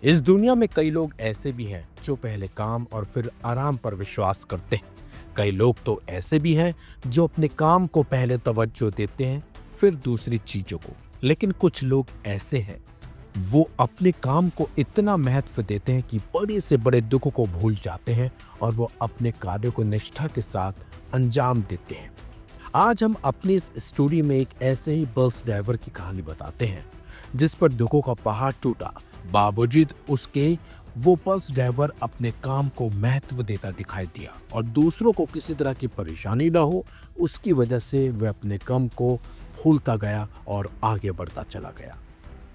इस दुनिया में कई लोग ऐसे भी हैं जो पहले काम और फिर आराम पर विश्वास करते हैं। कई लोग तो ऐसे भी हैं जो अपने काम को पहले तवज्जो देते हैं, फिर दूसरी चीजों को। लेकिन कुछ लोग ऐसे हैं, वो अपने काम को इतना महत्व देते हैं कि बड़े से बड़े दुखों को भूल जाते हैं और वो अपने कार्य को निष्ठा के साथ अंजाम देते हैं। आज हम अपनी इस स्टोरी में एक ऐसे ही बस ड्राइवर की कहानी बताते हैं जिस पर दुखों का पहाड़ टूटा, बावजूद उसके वो बस ड्राइवर अपने काम को महत्व देता दिखाई दिया और दूसरों को किसी तरह की परेशानी ना हो उसकी वजह से वह अपने काम को भूलता गया और आगे बढ़ता चला गया।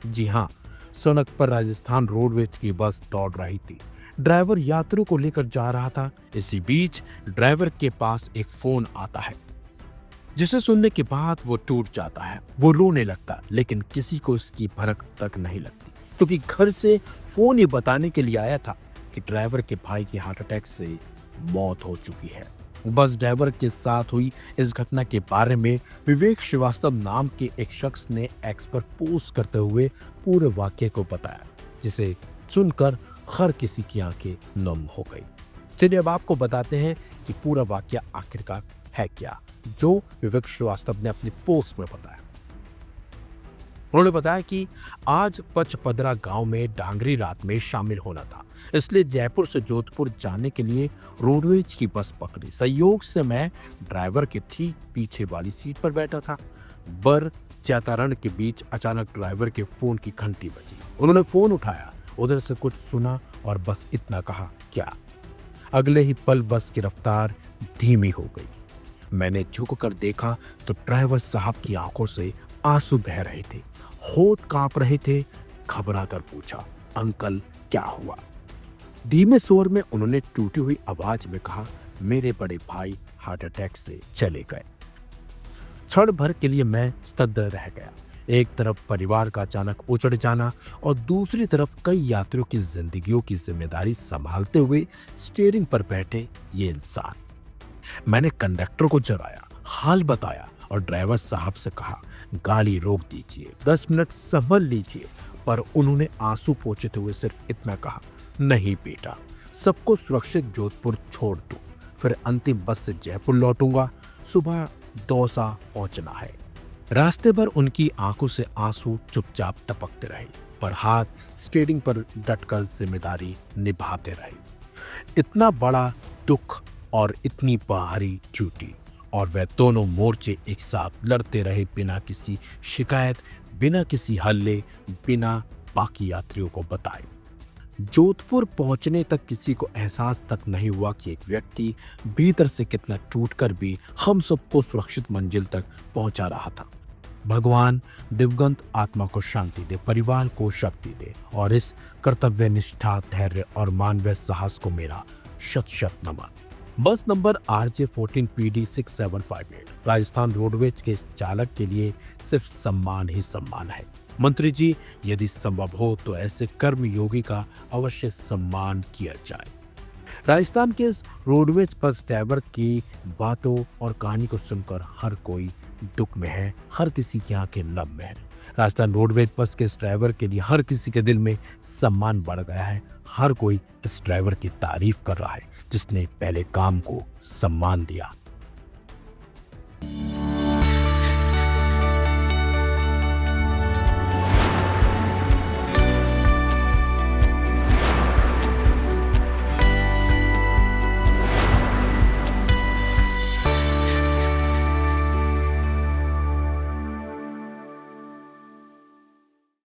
जी हाँ, सड़क पर राजस्थान रोडवेज की बस दौड़ रही थी। ड्राइवर यात्रियों को लेकर जा रहा था। इसी बीच ड्राइवर के पास एक फोन आता है जिसे सुनने के बाद वो टूट जाता है। वो रोने लगता, लेकिन किसी को इसकी भनक तक नहीं लगती क्योंकि घर से फोन ये बताने के लिए आया था कि ड्राइवर के भाई की हार्ट अटैक से मौत हो चुकी है। बस ड्राइवर के साथ हुई इस घटना के बारे में विवेक श्रीवास्तव नाम के एक शख्स ने एक्स पर पोस्ट करते हुए पूरे वाक्य को बताया, जिसे सुनकर हर किसी की आंखें नम हो गई। चलिए अब आपको बताते हैं कि पूरा वाक्य आखिरकार है क्या, जो विवेक श्रीवास्तव ने अपनी पोस्ट में बताया। उन्होंने बताया कि आज पचपदरा गांव में डांगरी रात में शामिल होना था, इसलिए जयपुर से जोधपुर जाने के लिए रोडवेज की बस पकड़ी। संयोग से मैं ड्राइवर के ठीक पीछे वाली सीट पर बैठा था। बर चैतारण के बीच अचानक ड्राइवर के फोन की घंटी बजी। उन्होंने फोन उठाया, उधर से कुछ सुना और बस इतना कहा, क्या। अगले ही पल बस की रफ्तार धीमी हो गई। मैंने झुककर देखा तो ड्राइवर साहब की आंखों से आंसू बह रहे थे, होठ कांप रहे थे। घबराकर पूछा, अंकल क्या हुआ। धीमे स्वर में उन्होंने टूटी हुई आवाज में कहा, मेरे बड़े भाई हार्ट अटैक से चले गए। क्षण भर के लिए मैं स्तब्ध रह गया। एक तरफ परिवार का अचानक उजड़ जाना और दूसरी तरफ कई यात्रियों की जिंदगियों की जिम्मेदारी संभालते हुए स्टीयरिंग पर बैठे ये इंसान। मैंने कंडक्टर को जगाया, हाल बताया और ड्राइवर साहब से कहा, गाड़ी रोक दीजिए, 10 मिनट संभल लीजिए। पर उन्होंने आंसू पोंछते हुए सिर्फ इतना कहा, नहीं बेटा, सबको सुरक्षित जोधपुर छोड़ दो, फिर अंतिम बस से जयपुर लौटूंगा, सुबह दौसा पहुंचना है। रास्ते भर उनकी आंखों से आंसू चुपचाप टपकते रहे, पर हाथ स्टीयरिंग पर डटकर जिम्मेदारी निभाते रहे। इतना बड़ा दुख और इतनी भारी ड्यूटी, और वह दोनों मोर्चे एक साथ लड़ते रहे, बिना किसी शिकायत, बिना किसी हल्ले, बिना बाकी यात्रियों को बताए। जोधपुर पहुंचने तक किसी को एहसास तक नहीं हुआ कि एक व्यक्ति भीतर से कितना टूटकर भी हम सबको सुरक्षित मंजिल तक पहुंचा रहा था। भगवान दिवंगत आत्मा को शांति दे, परिवार को शक्ति दे और इस कर्तव्य निष्ठा, धैर्य और मानवीय साहस को मेरा शत शत नमन। बस number RJ14 PD 6758 Rajasthan roadways के इस चालक के लिए सिर्फ सम्मान ही सम्मान है। मंत्री जी, यदि संभव हो तो ऐसे कर्मयोगी का अवश्य सम्मान किया जाए। राजस्थान के इस रोडवेज बस ड्राइवर की बातों और कहानी को सुनकर हर कोई दुख में है, हर किसी की आंखें नम में है। राजस्थान रोडवेज बस के इस ड्राइवर के लिए हर किसी के दिल में सम्मान बढ़ गया है। हर कोई इस ड्राइवर की तारीफ कर रहा है जिसने पहले काम को सम्मान दिया।